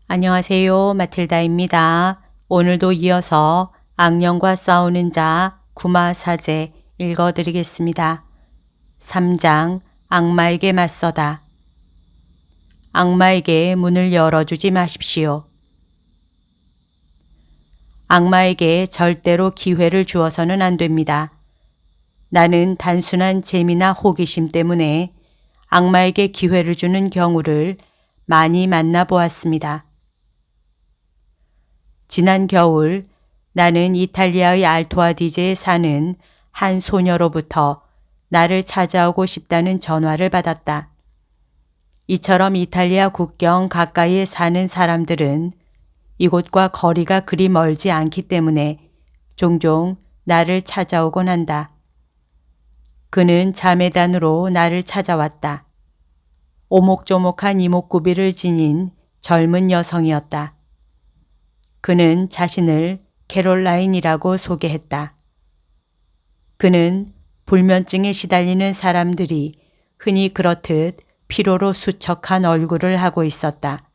안녕하세요. 마틸다입니다. 오늘도 이어서 악령과 싸우는 자 구마사제 읽어드리겠습니다. 3장 악마에게 맞서다. 악마에게 문을 열어주지 마십시오. 악마에게 절대로 기회를 주어서는 안 됩니다. 나는 단순한 재미나 호기심 때문에 악마에게 기회를 주는 경우를 많이 만나보았습니다. 지난 겨울 나는 이탈리아의 알토아디제에 사는 한 소녀로부터 나를 찾아오고 싶다는 전화를 받았다. 이처럼 이탈리아 국경 가까이에 사는 사람들은 이곳과 거리가 그리 멀지 않기 때문에 종종 나를 찾아오곤 한다. 그는 자매단으로 나를 찾아왔다. 오목조목한 이목구비를 지닌 젊은 여성이었다. 그는 자신을 캐롤라인이라고 소개했다. 그는 불면증에 시달리는 사람들이 흔히 그렇듯 피로로 수척한 얼굴을 하고 있었다.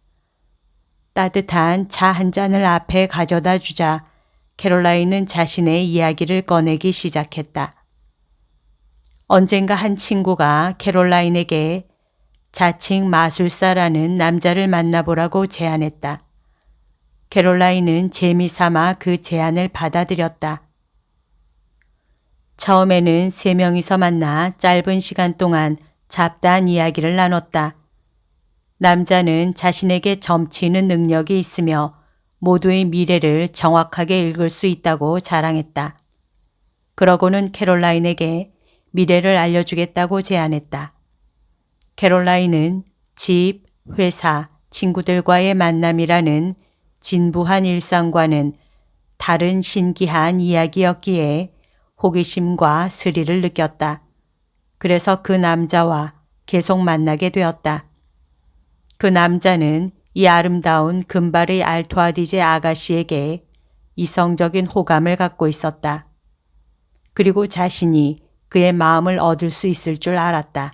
따뜻한 차 한 잔을 앞에 가져다 주자 캐롤라인은 자신의 이야기를 꺼내기 시작했다. 언젠가 한 친구가 캐롤라인에게 자칭 마술사라는 남자를 만나보라고 제안했다. 캐롤라인은 재미삼아 그 제안을 받아들였다. 처음에는 3명이서 만나 짧은 시간 동안 잡다한 이야기를 나눴다. 남자는 자신에게 점치는 능력이 있으며 모두의 미래를 정확하게 읽을 수 있다고 자랑했다. 그러고는 캐롤라인에게 미래를 알려주겠다고 제안했다. 캐롤라인은 집, 회사, 친구들과의 만남이라는 진부한 일상과는 다른 신기한 이야기였기에 호기심과 스릴을 느꼈다. 그래서 그 남자와 계속 만나게 되었다. 그 남자는 이 아름다운 금발의 알토아디제 아가씨에게 이성적인 호감을 갖고 있었다. 그리고 자신이 그의 마음을 얻을 수 있을 줄 알았다.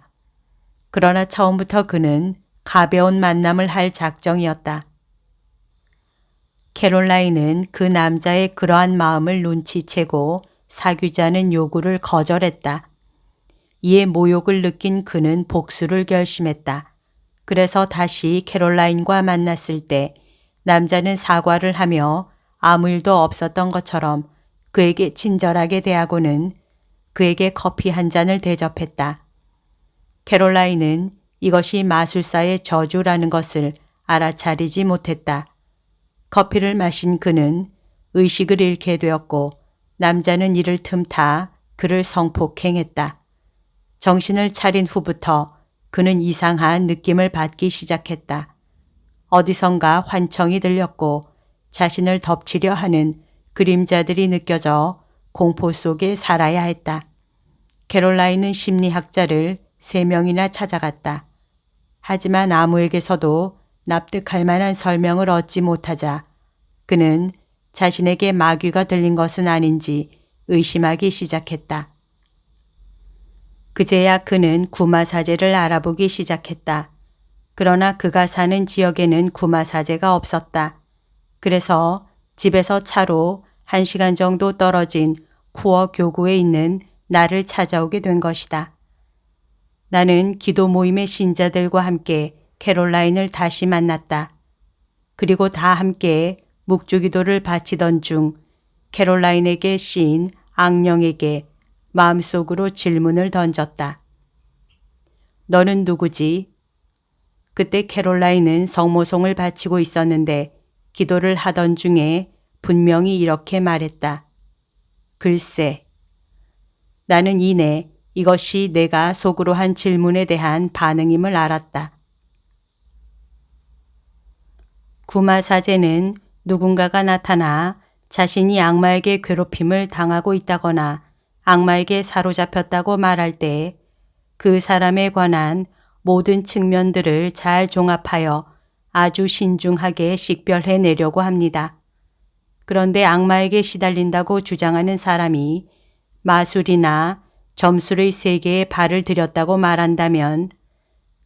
그러나 처음부터 그는 가벼운 만남을 할 작정이었다. 캐롤라인은 그 남자의 그러한 마음을 눈치채고 사귀자는 요구를 거절했다. 이에 모욕을 느낀 그는 복수를 결심했다. 그래서 다시 캐롤라인과 만났을 때 남자는 사과를 하며 아무 일도 없었던 것처럼 그에게 친절하게 대하고는 그에게 커피 한 잔을 대접했다. 캐롤라인은 이것이 마술사의 저주라는 것을 알아차리지 못했다. 커피를 마신 그는 의식을 잃게 되었고 남자는 이를 틈타 그를 성폭행했다. 정신을 차린 후부터 그는 이상한 느낌을 받기 시작했다. 어디선가 환청이 들렸고 자신을 덮치려 하는 그림자들이 느껴져 공포 속에 살아야 했다. 캐롤라인은 심리학자를 3명이나 찾아갔다. 하지만 아무에게서도 납득할 만한 설명을 얻지 못하자 그는 자신에게 마귀가 들린 것은 아닌지 의심하기 시작했다. 그제야 그는 구마사제를 알아보기 시작했다. 그러나 그가 사는 지역에는 구마사제가 없었다. 그래서 집에서 차로 1시간 정도 떨어진 쿠어 교구에 있는 나를 찾아오게 된 것이다. 나는 기도 모임의 신자들과 함께 캐롤라인을 다시 만났다. 그리고 다 함께 묵주기도를 바치던 중 캐롤라인에게 씌인 악령에게 마음속으로 질문을 던졌다. 너는 누구지? 그때 캐롤라인은 성모송을 바치고 있었는데 기도를 하던 중에 분명히 이렇게 말했다. 글쎄. 나는 이내 이것이 내가 속으로 한 질문에 대한 반응임을 알았다. 구마사제는 누군가가 나타나 자신이 악마에게 괴롭힘을 당하고 있다거나 악마에게 사로잡혔다고 말할 때 그 사람에 관한 모든 측면들을 잘 종합하여 아주 신중하게 식별해 내려고 합니다. 그런데 악마에게 시달린다고 주장하는 사람이 마술이나 점술의 세계에 발을 들였다고 말한다면,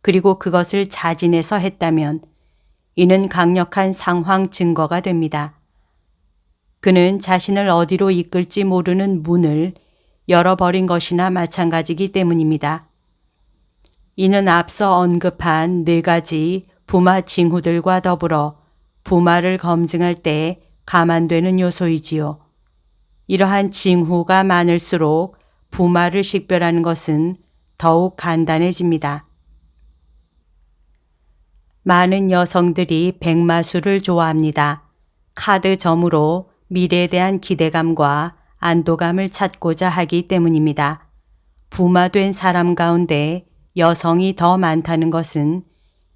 그리고 그것을 자진해서 했다면 이는 강력한 상황 증거가 됩니다. 그는 자신을 어디로 이끌지 모르는 문을 열어버린 것이나 마찬가지이기 때문입니다. 이는 앞서 언급한 4가지 부마 징후들과 더불어 부마를 검증할 때 감안되는 요소이지요. 이러한 징후가 많을수록 부마를 식별하는 것은 더욱 간단해집니다. 많은 여성들이 백마술을 좋아합니다. 카드점으로 미래에 대한 기대감과 안도감을 찾고자 하기 때문입니다. 부마된 사람 가운데 여성이 더 많다는 것은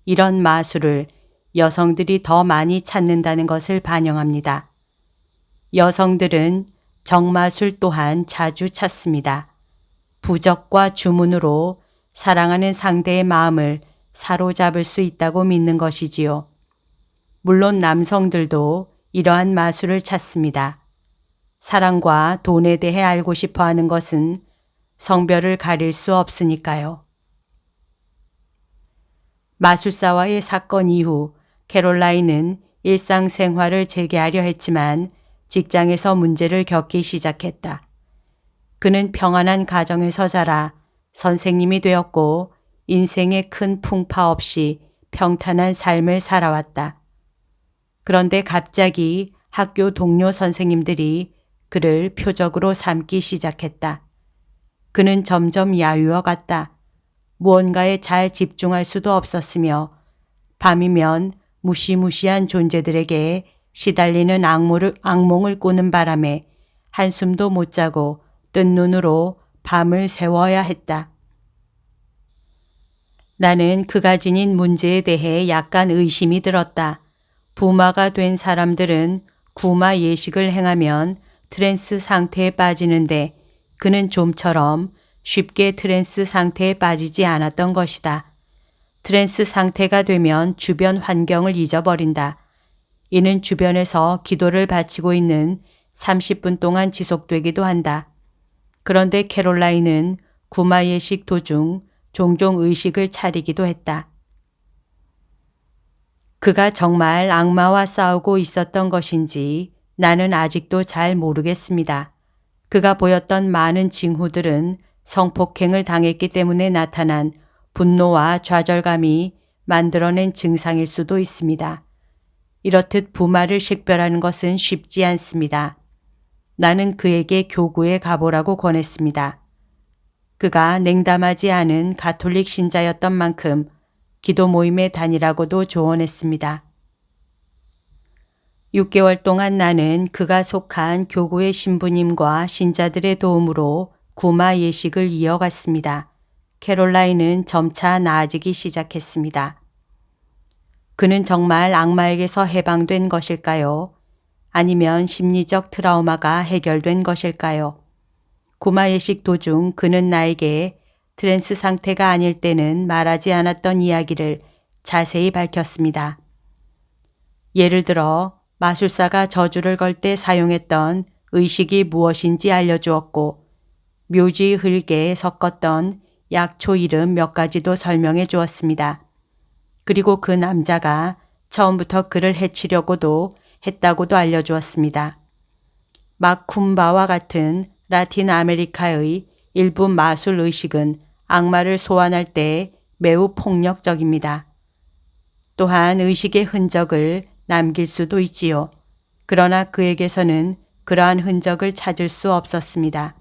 이런 마술을 여성들이 더 많이 찾는다는 것을 반영합니다. 여성들은 정마술 또한 자주 찾습니다. 부적과 주문으로 사랑하는 상대의 마음을 사로잡을 수 있다고 믿는 것이지요. 물론 남성들도 이러한 마술을 찾습니다. 사랑과 돈에 대해 알고 싶어 하는 것은 성별을 가릴 수 없으니까요. 마술사와의 사건 이후 캐롤라인은 일상생활을 재개하려 했지만 직장에서 문제를 겪기 시작했다. 그는 평안한 가정에서 자라 선생님이 되었고 인생에 큰 풍파 없이 평탄한 삶을 살아왔다. 그런데 갑자기 학교 동료 선생님들이 그를 표적으로 삼기 시작했다. 그는 점점 야유어 갔다. 무언가에 잘 집중할 수도 없었으며 밤이면 무시무시한 존재들에게 시달리는 악몽을 꾸는 바람에 한숨도 못 자고 뜬 눈으로 밤을 새워야 했다. 나는 그가 지닌 문제에 대해 약간 의심이 들었다. 부마가 된 사람들은 구마 예식을 행하면 트랜스 상태에 빠지는데 그는 좀처럼 쉽게 트랜스 상태에 빠지지 않았던 것이다. 트랜스 상태가 되면 주변 환경을 잊어버린다. 이는 주변에서 기도를 바치고 있는 30분 동안 지속되기도 한다. 그런데 캐롤라인은 구마 예식 도중 종종 의식을 차리기도 했다. 그가 정말 악마와 싸우고 있었던 것인지 나는 아직도 잘 모르겠습니다. 그가 보였던 많은 징후들은 성폭행을 당했기 때문에 나타난 분노와 좌절감이 만들어낸 증상일 수도 있습니다. 이렇듯 부마를 식별하는 것은 쉽지 않습니다. 나는 그에게 교구에 가보라고 권했습니다. 그가 냉담하지 않은 가톨릭 신자였던 만큼 기도 모임에 다니라고도 조언했습니다. 6개월 동안 나는 그가 속한 교구의 신부님과 신자들의 도움으로 구마 예식을 이어갔습니다. 캐롤라인은 점차 나아지기 시작했습니다. 그는 정말 악마에게서 해방된 것일까요? 아니면 심리적 트라우마가 해결된 것일까요? 구마 예식 도중 그는 나에게 트랜스 상태가 아닐 때는 말하지 않았던 이야기를 자세히 밝혔습니다. 예를 들어 마술사가 저주를 걸 때 사용했던 의식이 무엇인지 알려주었고 묘지 흙에 섞었던 약초 이름 몇 가지도 설명해 주었습니다. 그리고 그 남자가 처음부터 그를 해치려고도 했다고도 알려주었습니다. 마쿰바와 같은 라틴 아메리카의 일부 마술 의식은 악마를 소환할 때 매우 폭력적입니다. 또한 의식의 흔적을 남길 수도 있지요. 그러나 그에게서는 그러한 흔적을 찾을 수 없었습니다.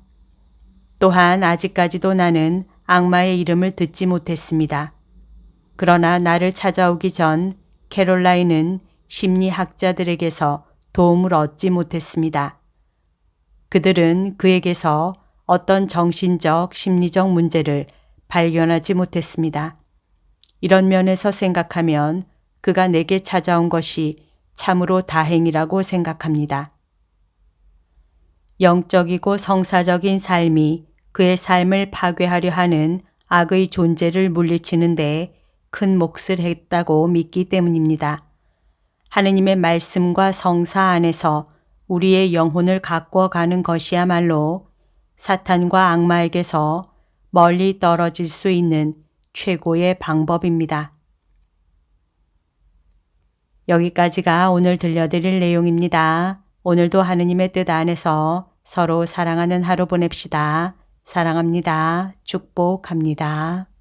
또한 아직까지도 나는 악마의 이름을 듣지 못했습니다. 그러나 나를 찾아오기 전 캐롤라인은 심리학자들에게서 도움을 얻지 못했습니다. 그들은 그에게서 어떤 정신적, 심리적 문제를 발견하지 못했습니다. 이런 면에서 생각하면 그가 내게 찾아온 것이 참으로 다행이라고 생각합니다. 영적이고 성사적인 삶이 그의 삶을 파괴하려 하는 악의 존재를 물리치는 데 큰 몫을 했다고 믿기 때문입니다. 하느님의 말씀과 성사 안에서 우리의 영혼을 가꿔가는 것이야말로 사탄과 악마에게서 멀리 떨어질 수 있는 최고의 방법입니다. 여기까지가 오늘 들려드릴 내용입니다. 오늘도 하느님의 뜻 안에서 서로 사랑하는 하루 보냅시다. 사랑합니다. 축복합니다.